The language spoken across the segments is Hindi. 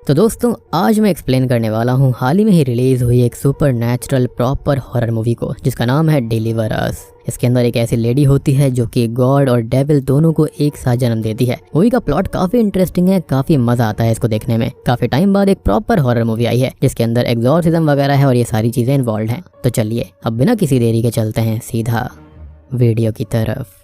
तो दोस्तों आज मैं एक्सप्लेन करने वाला हूँ हाल ही में ही रिलीज हुई एक super natural proper horror movie को, जिसका नाम है डिलीवर अस। इसके अंदर एक ऐसी लेडी होती है जो कि गॉड और डेविल दोनों को एक साथ जन्म देती है। मूवी का प्लॉट काफी इंटरेस्टिंग है, काफी मजा आता है इसको देखने में। काफी टाइम बाद एक प्रॉपर हॉरर मूवी आई है जिसके अंदर एग्जॉर्सिज्म वगैरह है और ये सारी चीजें इन्वॉल्व हैं। तो चलिए अब बिना किसी देरी के चलते हैं सीधा वीडियो की तरफ।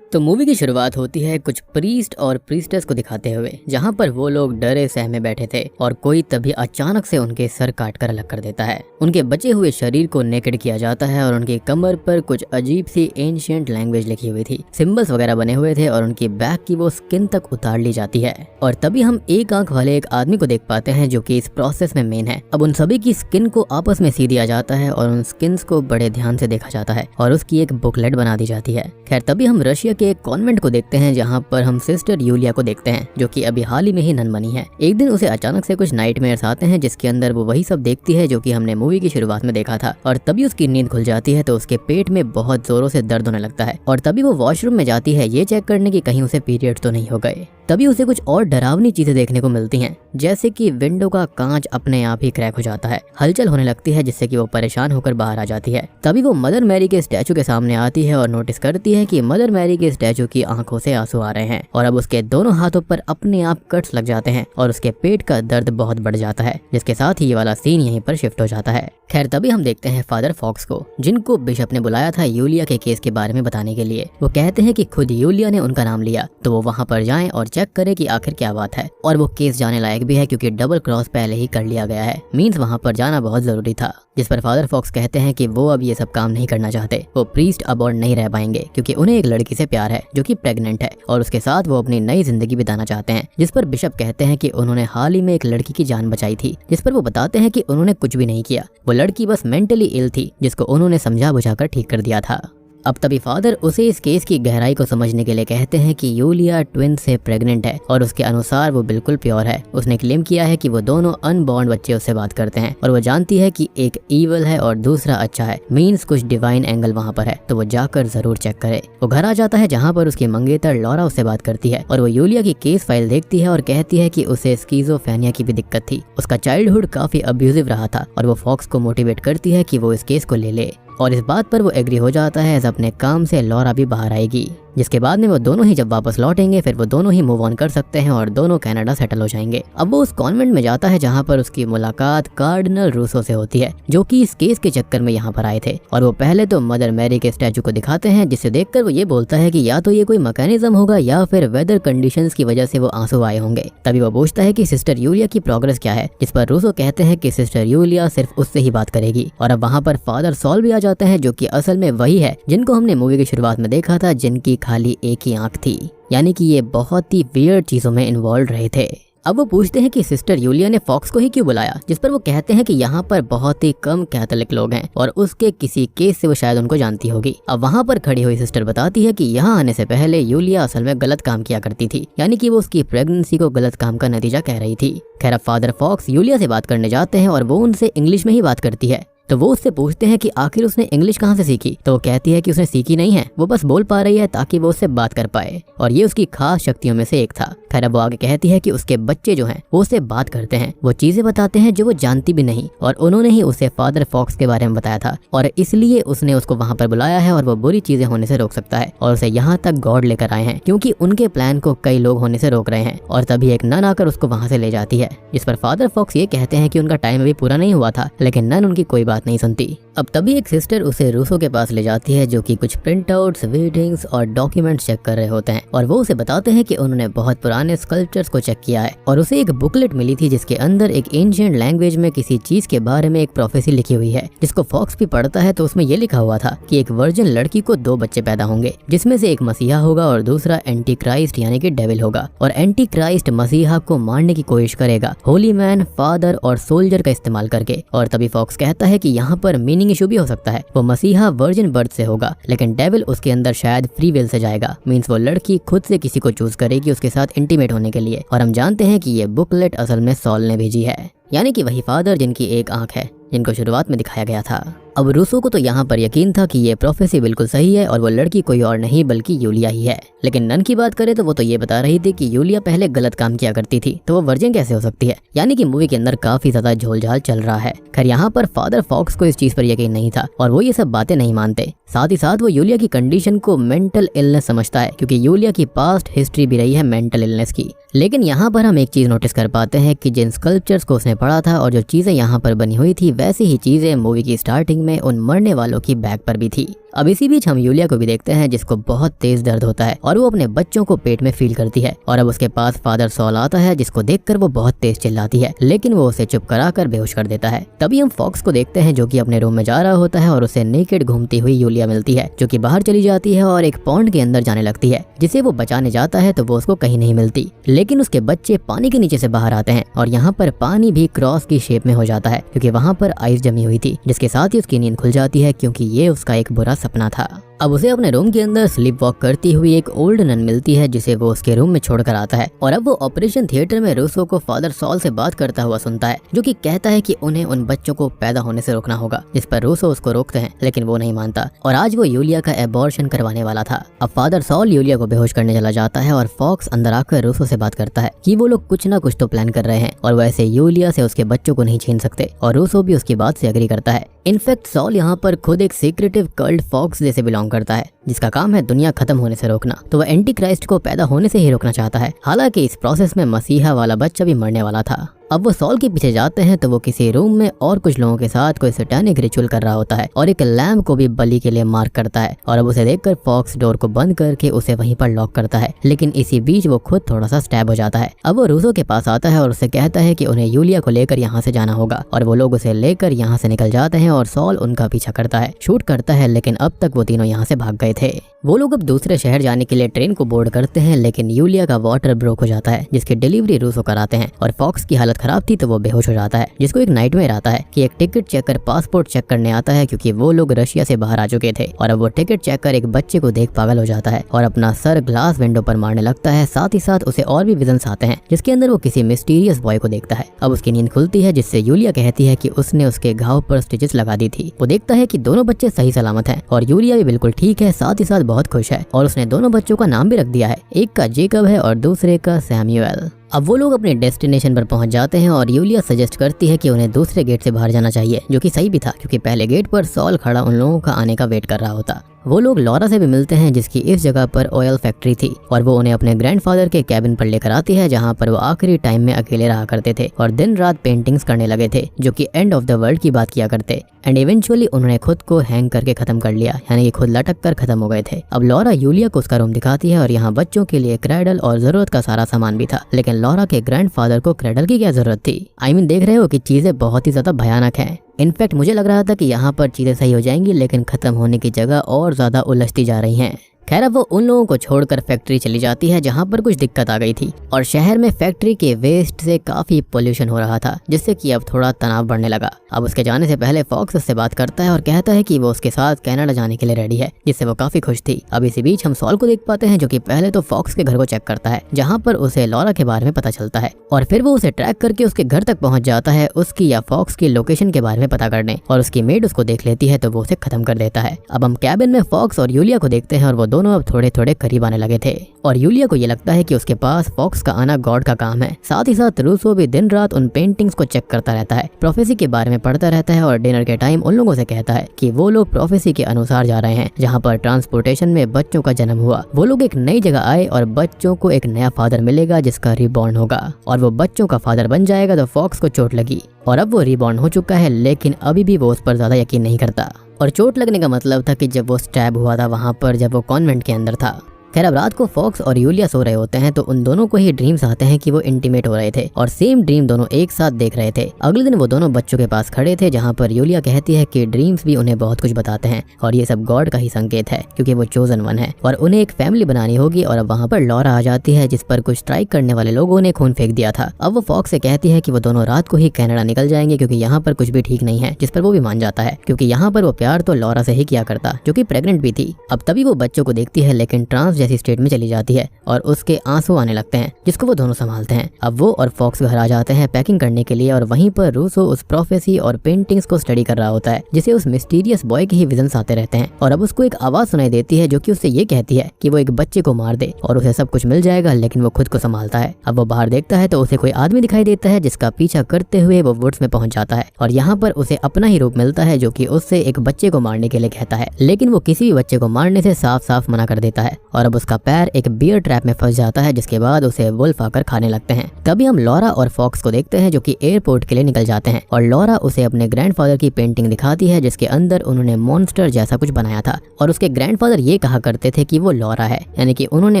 तो मूवी की शुरुआत होती है कुछ प्रीस्ट और प्रीस्टेस को दिखाते हुए, जहां पर वो लोग डरे सहमे बैठे थे और कोई तभी अचानक से उनके सर काट कर अलग कर देता है। उनके बचे हुए शरीर को नेकेड किया जाता है और उनकी कमर पर कुछ अजीब सी एंशिएंट लैंग्वेज लिखी हुई थी, सिंबल्स वगैरह बने हुए थे और उनकी बैक की वो स्किन तक उतार ली जाती है। और तभी हम एक आंख वाले एक आदमी को देख पाते हैं जो कि इस प्रोसेस में मेन है। अब उन सभी की स्किन को आपस में सी दिया जाता है और उन स्किन्स को बड़े ध्यान से देखा जाता है और उसकी एक बुकलेट बना दी जाती है। खैर तभी हम रशिया के एक कॉन्वेंट को देखते हैं जहाँ पर हम सिस्टर यूलिया को देखते हैं जो कि अभी हाल ही में ही नन बनी है। एक दिन उसे अचानक से कुछ नाइटमेयर्स आते हैं जिसके अंदर वो वही सब देखती है जो कि हमने मूवी की शुरुआत में देखा था। और तभी उसकी नींद खुल जाती है तो उसके पेट में बहुत जोरों से दर्द होने लगता है और तभी वो वॉशरूम में जाती है ये चेक करने की कहीं उसे पीरियड तो नहीं हो गए। तभी उसे कुछ और डरावनी चीजें देखने को मिलती हैं, जैसे कि विंडो का कांच अपने आप ही क्रैक हो जाता है, हलचल होने लगती है जिससे कि वो परेशान होकर बाहर आ जाती है। तभी वो मदर मैरी के स्टैचू के सामने आती है और नोटिस करती है कि मदर मैरी के स्टैचू की आंखों से आंसू आ रहे हैं और अब उसके दोनों हाथों पर अपने आप कट्स लग जाते हैं और उसके पेट का दर्द बहुत बढ़ जाता है, जिसके साथ ही ये वाला सीन यहीं पर शिफ्ट हो जाता है। खैर तभी हम देखते हैं फादर फॉक्स को, जिनको बिशप ने बुलाया था यूलिया के केस के बारे में बताने के लिए। वो कहते हैं कि खुद यूलिया ने उनका नाम लिया तो वो वहाँ पर जाएं और चेक करें कि आखिर क्या बात है। और वो केस जाने लायक भी है क्योंकि डबल क्रॉस पहले ही कर लिया गया है, मींस वहाँ पर जाना बहुत जरूरी था। जिस पर फादर फॉक्स कहते हैं कि वो अब ये सब काम नहीं करना चाहते, वो प्रीस्ट अब और नहीं रह पाएंगे क्योंकि उन्हें एक लड़की से प्यार है जो कि प्रेग्नेंट है और उसके साथ वो अपनी नई जिंदगी बिताना चाहते हैं। जिस पर बिशप कहते हैं कि उन्होंने हाल ही में एक लड़की की जान बचाई थी, जिस पर वो बताते हैं कि उन्होंने कुछ भी नहीं किया, वो लड़की बस मेंटली इल थी जिसको उन्होंने समझा बुझाकर ठीक कर दिया था। अब तभी फादर उसे इस केस की गहराई को समझने के लिए कहते हैं कि यूलिया ट्विन से प्रेग्नेंट है और उसके अनुसार वो बिल्कुल प्योर है। उसने क्लेम किया है कि वो दोनों अनबॉर्न बच्चे उससे बात करते हैं और वो जानती है कि एक ईवल है और दूसरा अच्छा है, मींस कुछ डिवाइन एंगल वहाँ पर है, तो वो जाकर जरूर चेक करे। वो घर आ जाता है जहाँ पर उसकी मंगेतर लॉरा उससे बात करती है और वो यूलिया की केस फाइल देखती है और कहती है कि उसे स्किज़ोफ्रेनिया की भी दिक्कत थी, उसका चाइल्डहुड काफी अब्यूजिव रहा था और वो फॉक्स को मोटिवेट करती है कि वो इस केस को ले ले। और इस बात पर वो एग्री हो जाता है, अपने काम से लॉरा भी बाहर आएगी, जिसके बाद में वो दोनों ही जब वापस लौटेंगे फिर वो दोनों ही मूव ऑन कर सकते हैं और दोनों कनाडा सेटल हो जाएंगे। अब वो उस कॉन्वेंट में जाता है जहाँ पर उसकी मुलाकात कार्डिनल रूसो से होती है जो कि इस केस के चक्कर में यहाँ पर आए थे। और वो पहले तो मदर मैरी के स्टैचू को दिखाते हैं, जिसे देखकर वो ये बोलता है कि या तो ये कोई मैकेनिज्म होगा या फिर वेदर कंडीशंस की वजह से वो आंसू आए होंगे। तभी वो पूछता है कि सिस्टर यूलिया की प्रोग्रेस क्या है, जिस पर रूसो कहते हैं कि सिस्टर यूलिया सिर्फ उससे ही बात करेगी। और अब वहाँ पर फादर सॉल भी आ जाते हैं जो कि असल में वही है जिनको हमने मूवी की शुरुआत में देखा था, जिनकी खाली एक ही आंख थी, यानी कि ये बहुत ही वियर्ड चीजों में इन्वॉल्व रहे थे। अब वो पूछते हैं कि सिस्टर यूलिया ने फॉक्स को ही क्यों बुलाया, जिस पर वो कहते हैं कि यहाँ पर बहुत ही कम कैथोलिक लोग हैं और उसके किसी केस से वो शायद उनको जानती होगी। अब वहाँ पर खड़ी हुई सिस्टर बताती है कि यहाँ आने से पहले यूलिया असल में गलत काम किया करती थी, यानी कि वो उसकी प्रेगनेंसी को गलत काम का नतीजा कह रही थी। खैर अब फादर फॉक्स यूलिया से बात करने जाते हैं और वो उनसे इंग्लिश में ही बात करती है। तो वो उससे पूछते हैं कि आखिर उसने इंग्लिश कहाँ से सीखी, तो वो कहती है कि उसने सीखी नहीं है, वो बस बोल पा रही है ताकि वो उससे बात कर पाए और ये उसकी खास शक्तियों में से एक था। खैर अब वो आगे कहती है कि उसके बच्चे जो हैं वो उससे बात करते हैं, वो चीजें बताते हैं जो वो जानती भी नहीं और उन्होंने ही उसे फादर फॉक्स के बारे में बताया था और इसलिए उसने उसको वहाँ पर बुलाया है और वो बुरी चीजें होने से रोक सकता है और उसे यहाँ तक गॉड लेकर आए हैं क्योंकि उनके प्लान को कई लोग होने से रोक रहे हैं। और तभी एक नन आकर उसको वहाँ से ले जाती है, जिस पर फादर फॉक्स ये कहते हैं कि उनका टाइम अभी पूरा नहीं हुआ था, लेकिन नन उनकी कोई बात नहीं सुनती। अब तभी एक सिस्टर उसे रूसो के पास ले जाती है जो कि कुछ प्रिंट आउट्स, रीडिंग्स और डॉक्यूमेंट्स चेक कर रहे होते हैं और वो उसे बताते हैं कि उन्होंने बहुत पुराने स्कल्पचर्स को चेक किया है और उसे एक बुकलेट मिली थी जिसके अंदर एक एंशिएंट लैंग्वेज में किसी चीज के बारे में एक प्रोफेसी लिखी हुई है, जिसको फॉक्स भी पढ़ता है। तो उसमें ये लिखा हुआ था कि एक वर्जिन लड़की को 2 बच्चे पैदा होंगे, जिसमें से एक मसीहा होगा और दूसरा एंटी क्राइस्ट यानी कि डेविल होगा और एंटी क्राइस्ट मसीहा को मारने की कोशिश करेगा होली मैन, फादर और सोल्जर का इस्तेमाल करके। और तभी फॉक्स कहता है कि यहाँ पर मीनिंग इशू भी हो सकता है, वो मसीहा वर्जिन बर्थ से होगा लेकिन डेविल उसके अंदर शायद फ्री विल से जाएगा, मींस वो लड़की खुद से किसी को चूज करेगी उसके साथ इंटीमेट होने के लिए। और हम जानते हैं कि ये बुकलेट असल में सॉल ने भेजी है, यानी कि वही फादर जिनकी एक आंख है, जिनको शुरुआत में दिखाया गया था। अब रूसो को तो यहाँ पर यकीन था कि ये प्रोफेसी बिल्कुल सही है और वो लड़की कोई और नहीं बल्कि यूलिया ही है। लेकिन नन की बात करें तो वो तो ये बता रही थी कि यूलिया पहले गलत काम किया करती थी, तो वो वर्जिन कैसे हो सकती है। यानी कि मूवी के अंदर काफी ज्यादा झोलझाल चल रहा है। खैर यहाँ पर फादर फॉक्स को इस चीज पर यकीन नहीं था और वो ये सब बातें नहीं मानते। साथ ही साथ वो यूलिया की कंडीशन को मेंटल इलनेस समझता है, क्योंकि यूलिया की पास्ट हिस्ट्री भी रही है मेंटल इलनेस की। लेकिन यहाँ पर हम एक चीज नोटिस कर पाते हैं कि जिन स्कल्पचर्स को उसने पढ़ा था और जो चीजें यहाँ पर बनी हुई थी, वैसी ही चीजें मूवी की स्टार्टिंग में उन मरने वालों की बैग पर भी थी। अब इसी बीच हम यूलिया को भी देखते हैं जिसको बहुत तेज दर्द होता है और वो अपने बच्चों को पेट में फील करती है। और अब उसके पास फादर सॉल आता है जिसको देखकर वो बहुत तेज चिल्लाती है, लेकिन वो उसे चुप कराकर बेहोश कर देता है। तभी हम फॉक्स को देखते हैं जो कि अपने रूम में जा रहा होता है और उसे नेकेड घूमती हुई यूलिया मिलती है, जो कि बाहर चली जाती है और एक पॉन्ड के अंदर जाने लगती है। जिसे वो बचाने जाता है तो वो उसको कहीं नहीं मिलती, लेकिन उसके बच्चे पानी के नीचे से बाहर आते हैं और यहाँ पर पानी भी क्रॉस की शेप में हो जाता है, क्योंकि वहाँ पर आइस जमी हुई थी, जिसके साथ ही उसकी नींद खुल जाती है, क्योंकि ये उसका एक बुरा सपना था। अब उसे अपने रूम के अंदर स्लीप वॉक करती हुई एक ओल्ड नन मिलती है जिसे वो उसके रूम में छोड़कर आता है। और अब वो ऑपरेशन थिएटर में रूसो को फादर सॉल से बात करता हुआ सुनता है, जो कि कहता है कि उन्हें उन बच्चों को पैदा होने से रोकना होगा, जिस पर रूसो उसको रोकते हैं, लेकिन वो नहीं मानता और आज वो यूलिया का एबॉर्शन करवाने वाला था। अब फादर सॉल यूलिया को बेहोश करने चला जाता है और फॉक्स अंदर आकर रूसो से बात करता है कि वो लोग कुछ ना कुछ तो प्लान कर रहे हैं और वैसे यूलिया से उसके बच्चों को नहीं छीन सकते, और रूसो भी उसकी बात से एग्री करता है। इनफैक्ट सॉल यहाँ पर खुद एक सीक्रेटिव कल्ट फॉक्स जैसे बिलोंग करता है, जिसका काम है दुनिया खत्म होने से रोकना, तो वह एंटी क्राइस्ट को पैदा होने से ही रोकना चाहता है। हालांकि इस प्रोसेस में मसीहा वाला बच्चा भी मरने वाला था। अब वो सॉल के पीछे जाते हैं तो वो किसी रूम में और कुछ लोगों के साथ कोई सैटानिक रिचुअल कर रहा होता है और एक लैम्प को भी बलि के लिए मार्क करता है। और अब उसे देखकर फॉक्स डोर को बंद करके उसे वहीं पर लॉक करता है, लेकिन इसी बीच वो खुद थोड़ा सा स्टैब हो जाता है। अब वो रूसो के पास आता है और उसे कहता है कि उन्हें यूलिया को लेकर यहाँ से जाना होगा, और वो लोग उसे लेकर यहाँ से निकल जाते हैं और सॉल उनका पीछा करता है, शूट करता है, लेकिन अब तक वो तीनों यहाँ से भाग गए थे। वो लोग अब दूसरे शहर जाने के लिए ट्रेन को बोर्ड करते हैं, लेकिन यूलिया का वाटर ब्रोक हो जाता है, जिसकी डिलीवरी रूसो कराते हैं। और फॉक्स की हालत खराब थी तो वो बेहोश हो जाता है, जिसको एक नाइटमेयर आता है कि एक टिकट चेकर पासपोर्ट चेक करने आता है, क्योंकि वो लोग रशिया से बाहर आ चुके थे। और अब वो टिकट चेकर एक बच्चे को देख पागल हो जाता है और अपना सर ग्लास विंडो पर मारने लगता है। साथ ही साथ उसे और भी विजन्स आते हैं, जिसके अंदर वो किसी मिस्टीरियस बॉय को देखता है। अब उसकी नींद खुलती है, जिससे यूलिया कहती है कि उसने उसके घाव पर स्टिचेस लगा दी थी। वो देखता है कि दोनों बच्चे सही सलामत हैं और यूलिया भी बिल्कुल ठीक है, साथ ही साथ बहुत खुश है। और उसने दोनों बच्चों का नाम भी रख दिया है, एक का जेकब है और दूसरे का सैमुअल। अब वो लोग अपने डेस्टिनेशन पर पहुंच जाते हैं और यूलिया सजेस्ट करती है कि उन्हें दूसरे गेट से बाहर जाना चाहिए, जो कि सही भी था, क्योंकि पहले गेट पर सॉल खड़ा उन लोगों का आने का वेट कर रहा होता। वो लोग लॉरा से भी मिलते हैं, जिसकी इस जगह पर ऑयल फैक्ट्री थी, और वो उन्हें अपने ग्रैंडफादर के कैबिन पर लेकर आती है, जहां पर वो आखिरी टाइम में अकेले रहा करते थे और दिन रात पेंटिंग्स करने लगे थे, जो कि एंड ऑफ द वर्ल्ड की बात किया करते। एंड इवेंचुअली उन्होंने खुद को हैंग करके खत्म कर लिया, यानी कि खुद लटक कर खत्म हो गए थे। अब लॉरा यूलिया को उसका रूम दिखाती है और यहाँ बच्चों के लिए क्रैडल और जरूरत का सारा सामान भी था, लेकिन लॉरा के ग्रैंडफादर को क्रैडल की क्या जरूरत थी। आई मीन देख रहे हो कि चीजें बहुत ही ज्यादा भयानक हैं। इनफैक्ट मुझे लग रहा था कि यहाँ पर चीजें सही हो जाएंगी, लेकिन खत्म होने की जगह और ज्यादा उलझती जा रही हैं। खैर अब वो उन लोगों को छोड़कर फैक्ट्री चली जाती है, जहाँ पर कुछ दिक्कत आ गई थी और शहर में फैक्ट्री के वेस्ट से काफी पोल्यूशन हो रहा था, जिससे कि अब थोड़ा तनाव बढ़ने लगा। अब उसके जाने से पहले फॉक्स उससे बात करता है और कहता है कि वो उसके साथ कनाडा जाने के लिए रेडी है, जिससे वो काफी खुश थी। अब इसी बीच हम सॉल को देख पाते हैं, जो कि पहले तो फॉक्स के घर को चेक करता है, जहाँ पर उसे लॉरा के बारे में पता चलता है, और फिर वो उसे ट्रैक करके उसके घर तक पहुंच जाता है, उसकी या फॉक्स की लोकेशन के बारे में पता करने, और उसकी मेड उसको देख लेती है तो वो उसे खत्म कर देता है। अब हम कैबिन में फॉक्स और यूलिया को देखते हैं और वो दोनों अब थोड़े थोड़े करीब आने लगे थे, और यूलिया को ये लगता है कि उसके पास फॉक्स का आना गॉड का काम है। साथ ही साथ रूसो भी दिन रात उन पेंटिंग्स को चेक करता रहता है, प्रोफेसी के बारे में पढ़ता रहता है, और डिनर के टाइम उन लोगों से कहता है कि वो लोग प्रोफेसी के अनुसार जा रहे हैं, जहाँ पर ट्रांसपोर्टेशन में बच्चों का जन्म हुआ। वो लोग एक नई जगह आए और बच्चों को एक नया फादर मिलेगा, जिसका रिबॉर्न होगा, और वो बच्चों का फादर बन जाएगा। तो फॉक्स को चोट लगी और अब वो रिबॉर्न हो चुका है, लेकिन अभी भी वो उस पर ज्यादा यकीन नहीं करता। और चोट लगने का मतलब था कि जब वो स्टैब हुआ था वहाँ पर, जब वो कॉन्वेंट के अंदर था। खैर अब रात को फॉक्स और यूलिया सो रहे होते हैं, तो उन दोनों को ही ड्रीम्स आते हैं कि वो इंटीमेट हो रहे थे और सेम ड्रीम दोनों एक साथ देख रहे थे। अगले दिन वो दोनों बच्चों के पास खड़े थे, जहाँ पर यूलिया कहती है कि ड्रीम्स भी उन्हें बहुत कुछ बताते हैं और ये सब गॉड का ही संकेत है, क्योंकि वो चोजन वन है और उन्हें एक फैमिली बनानी होगी। और अब वहाँ पर लॉरा आ जाती है, जिस पर कुछ स्ट्राइक करने वाले लोगों ने खून फेंक दिया था। अब वो फॉक्स से कहती है कि वो दोनों रात को ही कनाडा निकल जाएंगे, क्योंकि यहाँ पर कुछ भी ठीक नहीं है, जिस पर वो भी मान जाता है, क्योंकि यहाँ पर वो प्यार तो लॉरा से ही किया करता, जो कि प्रेग्नेंट भी थी। अब तभी वो बच्चों को देखती है, लेकिन ट्रांस जैसी स्टेट में चली जाती है और उसके आंसू आने लगते हैं, जिसको वो दोनों संभालते हैं। अब वो और फॉक्स घर आ जाते हैं पैकिंग करने के लिए और वहीं पर रूसो उस प्रोफेसी और पेंटिंग्स को स्टडी कर रहा होता है, जिसे उस मिस्टीरियस बॉय के ही विजन्स आते रहते हैं। और अब उसको एक आवाज सुनाई देती है जो कि उससे ये कहती है कि वो एक बच्चे को मार दे और उसे सब कुछ मिल जाएगा, लेकिन वो खुद को संभालता है। अब वो बाहर देखता है तो उसे कोई आदमी दिखाई देता है, जिसका पीछा करते हुए वो वुड्स में पहुंच जाता है और यहाँ पर उसे अपना ही रूप मिलता है जो कि उससे एक बच्चे को मारने के लिए कहता है, लेकिन वो किसी भी बच्चे को मारने से साफ साफ मना कर देता है। और अब उसका पैर एक बियर ट्रैप में फंस जाता है, जिसके बाद उसे वुल्फ आकर खाने लगते हैं। तभी हम लॉरा और फॉक्स को देखते हैं जो कि एयरपोर्ट के लिए निकल जाते हैं और लॉरा उसे अपने ग्रैंडफादर की पेंटिंग दिखाती है, जिसके अंदर उन्होंने मॉन्स्टर जैसा कुछ बनाया था। और उसके ग्रैंडफादर ये कहा करते थे कि वो लॉरा है, यानी कि उन्होंने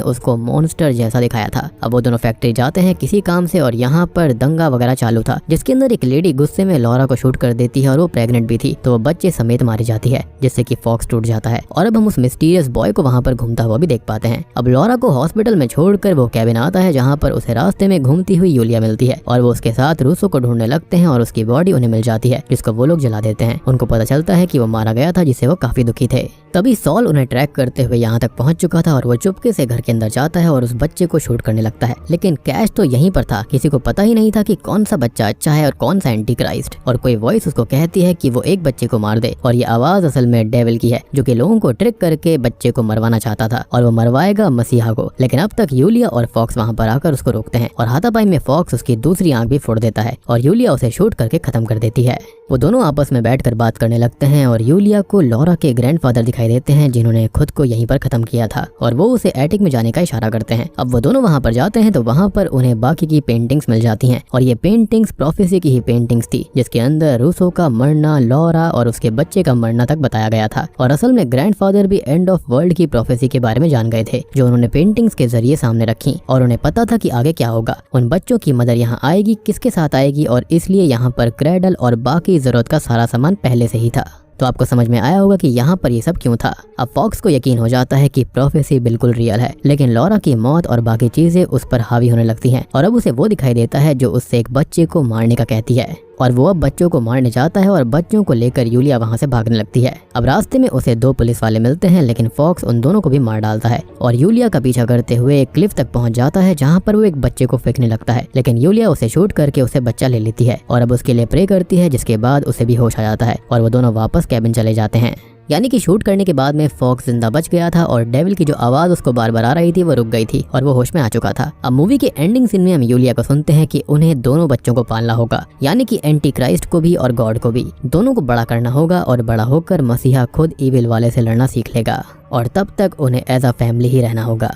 उसको मॉन्स्टर जैसा दिखाया था। अब वो दोनों फैक्ट्री जाते हैं किसी काम से और यहाँ पर दंगा वगैरह चालू था, जिसके अंदर एक लेडी गुस्से में लॉरा को शूट कर देती है और वो प्रेग्नेंट भी थी, तो वो बच्चे समेत मारी जाती है, जिससे कि फॉक्स टूट जाता है। और अब हम उस मिस्टीरियस बॉय को वहाँ पर घूमता हुआ भी देख पाते हैं। अब लॉरा को हॉस्पिटल में छोड़कर वो कैबिन आता है, जहाँ पर उसे रास्ते में घूमती हुई यूलिया मिलती है और वो उसके साथ रूसो को ढूंढने लगते हैं और उसकी बॉडी उन्हें मिल जाती है, जिसको वो लोग जला देते हैं। उनको पता चलता है कि वो मारा गया था, जिससे वो काफी दुखी थे। तभी सॉल उन्हें ट्रैक करते हुए यहाँ तक पहुंच चुका था और वो चुपके से घर के अंदर जाता है और उस बच्चे को शूट करने लगता है, लेकिन कैश तो यहीं पर था। किसी को पता ही नहीं था कि कौन सा बच्चा अच्छा है और कौन सा एंटी क्राइस्ट। और कोई वॉइस उसको कहती है कि वो एक बच्चे को मार दे और ये आवाज असल में डेविल की है, जो कि लोगों को ट्रिक करके बच्चे को मरवाना चाहता था और वो मरवाएगा मसीहा को। लेकिन अब तक यूलिया और फॉक्स वहाँ पर आकर उसको रोकते हैं और हाथापाई में फॉक्स उसकी दूसरी आंख भी फोड़ देता है और यूलिया उसे शूट करके खत्म कर देती है। वो दोनों आपस में बैठकर बात करने लगते हैं और यूलिया को लॉरा के ग्रैंडफादर दिखाई देते हैं, जिन्होंने खुद को यहीं पर खत्म किया था, और वो उसे एटिक में जाने का इशारा करते हैं। अब वो दोनों वहाँ पर जाते हैं तो वहाँ पर उन्हें बाकी की पेंटिंग्स मिल जाती हैं और ये पेंटिंग्स प्रोफेसी की ही पेंटिंग्स थी, जिसके अंदर रूसो का मरना, लॉरा और उसके बच्चे का मरना तक बताया गया था। और असल में ग्रैंडफादर भी एंड ऑफ वर्ल्ड की प्रोफेसी के बारे में जान गए थे, जो उन्होंने पेंटिंग्स के जरिए सामने रखी, और उन्हें पता था कि आगे क्या होगा। उन बच्चों की मदर यहाँ आएगी, किसके साथ आएगी, और इसलिए यहाँ पर क्रेडल और बाकी जरूरत का सारा सामान पहले से ही था। तो आपको समझ में आया होगा कि यहाँ पर ये सब क्यों था। अब फॉक्स को यकीन हो जाता है कि प्रोफेसी बिल्कुल रियल है, लेकिन लॉरा की मौत और बाकी चीजें उस पर हावी होने लगती हैं और अब उसे वो दिखाई देता है जो उससे एक बच्चे को मारने का कहती है, और वो अब बच्चों को मारने जाता है और बच्चों को लेकर यूलिया वहाँ से भागने लगती है। अब रास्ते में उसे दो पुलिस वाले मिलते हैं, लेकिन फॉक्स उन दोनों को भी मार डालता है और यूलिया का पीछा करते हुए एक क्लिफ तक पहुँच जाता है, जहाँ पर वो एक बच्चे को फेंकने लगता है, लेकिन यूलिया उसे शूट करके उसे बच्चा ले लेती है और अब उसके लिए प्रे करती है, जिसके बाद उसे भी होश आ जाता है और वो दोनों वापस कैबिन चले जाते हैं। यानी कि शूट करने के बाद में फॉक्स जिंदा बच गया था और डेविल की जो आवाज उसको बार बार आ रही थी वो रुक गई थी और वो होश में आ चुका था। अब मूवी के एंडिंग सीन में हम यूलिया को सुनते हैं कि उन्हें दोनों बच्चों को पालना होगा, यानी कि एंटी क्राइस्ट को भी और गॉड को भी, दोनों को बड़ा करना होगा और बड़ा होकर मसीहा खुद इविल वाले से लड़ना सीख लेगा और तब तक उन्हें एज अ फैमिली ही रहना होगा।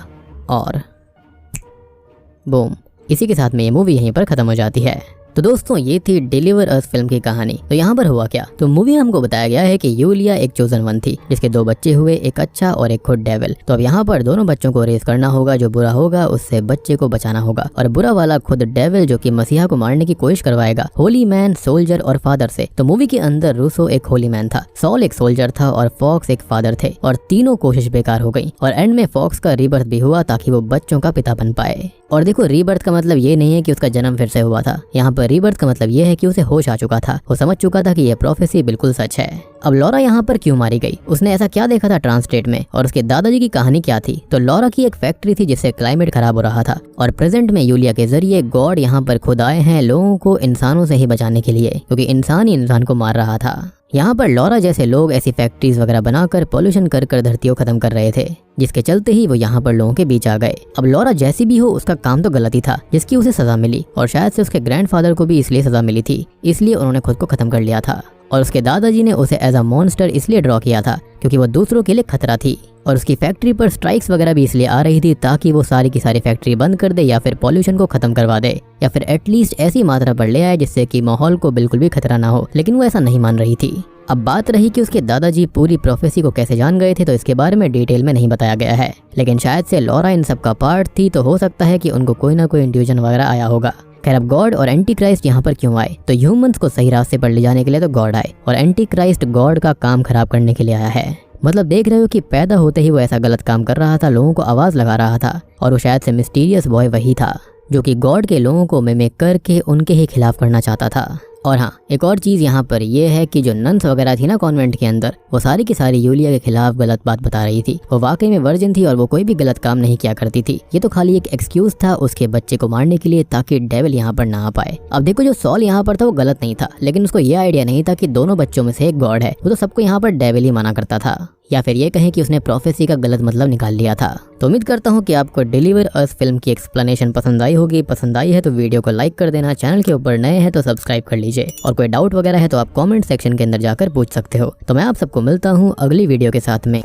और बूम, इसी के साथ में ये मूवी यहीं पर खत्म हो जाती है। तो दोस्तों ये थी डिलीवर अस फिल्म की कहानी। तो यहाँ पर हुआ क्या, तो मूवी में हमको बताया गया है कि यूलिया एक चोजन वन थी, जिसके दो बच्चे हुए, एक अच्छा और एक खुद डेविल। तो अब यहाँ पर दोनों बच्चों को रेस करना होगा, जो बुरा होगा उससे बच्चे को बचाना होगा और बुरा वाला खुद डेविल जो कि मसीहा को मारने की कोशिश करवाएगा होली मैन, सोल्जर और फादर से। तो मूवी के अंदर रूसो एक होली मैन था, सॉल एक सोल्जर था और फॉक्स एक फादर थे और तीनों कोशिश बेकार हो गई और एंड में फॉक्स का रीबर्थ भी हुआ ताकि वो बच्चों का पिता बन पाए। और देखो, रीबर्थ का मतलब ये नहीं है कि उसका जन्म फिर से हुआ था, यहाँ पर रीबर्थ का मतलब ये है कि उसे होश आ चुका था, वो समझ चुका था कि ये प्रोफेसी बिल्कुल सच है। अब लॉरा यहाँ पर क्यों मारी गई, उसने ऐसा क्या देखा था ट्रांसलेट में, और उसके दादाजी की कहानी क्या थी। तो लॉरा की एक फैक्ट्री थी जिससे क्लाइमेट खराब हो रहा था और प्रेजेंट में यूलिया के जरिए गॉड यहाँ पर खुद आए हैं लोगों को इंसानों से ही बचाने के लिए, क्योंकि इंसान ही इंसान को मार रहा था। यहाँ पर लॉरा जैसे लोग ऐसी फैक्ट्रीज वगैरह बनाकर पॉल्यूशन कर धरती को खत्म कर रहे थे, जिसके चलते ही वो यहाँ पर लोगों के बीच आ गए। अब लॉरा जैसी भी हो, उसका काम तो गलत ही था, जिसकी उसे सजा मिली और शायद से उसके ग्रैंडफादर को भी इसलिए सजा मिली थी, इसलिए उन्होंने खुद को खत्म कर लिया था। और उसके दादाजी ने उसे एज अ मॉन्स्टर इसलिए ड्रॉ किया था क्योंकि वो दूसरों के लिए खतरा थी और उसकी फैक्ट्री पर स्ट्राइक्स वगैरह भी इसलिए आ रही थी ताकि वो सारी की सारी फैक्ट्री बंद कर दे या फिर पॉल्यूशन को खत्म करवा दे या फिर एटलीस्ट ऐसी मात्रा पर ले आए जिससे कि माहौल को बिल्कुल भी खतरा ना हो, लेकिन वो ऐसा नहीं मान रही थी। अब बात रही कि उसके दादाजी पूरी प्रोफेसी को कैसे जान गए थे, तो इसके बारे में डिटेल में नहीं बताया गया है, लेकिन शायद से लॉरा इन सब का पार्ट थी, तो हो सकता है कि उनको कोई ना कोई इंट्यूजन वगैरह आया होगा। खैर, अब गॉड और एंटी क्राइस्ट यहाँ पर क्यों आए, तो ह्यूमंस को सही रास्ते पर ले जाने के लिए तो गॉड आए और एंटी क्राइस्ट गॉड का काम खराब करने के लिए आया है। मतलब देख रहे हो कि पैदा होते ही वो ऐसा गलत काम कर रहा था, लोगों को आवाज लगा रहा था, और वो शायद से मिस्टीरियस बॉय वही था जो कि गॉड के लोगों को मिमिक करके उनके ही खिलाफ करना चाहता था। और हाँ, एक और चीज यहाँ पर यह है कि जो नन्स वगैरह थी ना कॉन्वेंट के अंदर, वो सारी की सारी यूलिया के खिलाफ गलत बात बता रही थी। वो वाकई में वर्जिन थी और वो कोई भी गलत काम नहीं किया करती थी। ये तो खाली एक एक्सक्यूज था उसके बच्चे को मारने के लिए ताकि डेविल यहाँ पर ना आ पाए। अब देखो, जो सॉल यहाँ पर था वो गलत नहीं था, लेकिन उसको ये आइडिया नहीं था कि दोनों बच्चों में से एक गॉड है। वो तो सबको यहाँ पर डेविल ही माना करता था, या फिर ये कहें कि उसने प्रोफेसी का गलत मतलब निकाल लिया था। तो उम्मीद करता हूँ कि आपको डिलीवर अस फिल्म की एक्सप्लेनेशन पसंद आई होगी। पसंद आई है तो वीडियो को लाइक कर देना, चैनल के ऊपर नए हैं तो सब्सक्राइब कर लीजिए, और कोई डाउट वगैरह है तो आप कमेंट सेक्शन के अंदर जाकर पूछ सकते हो। तो मैं आप सबको मिलता हूँ अगली वीडियो के साथ में।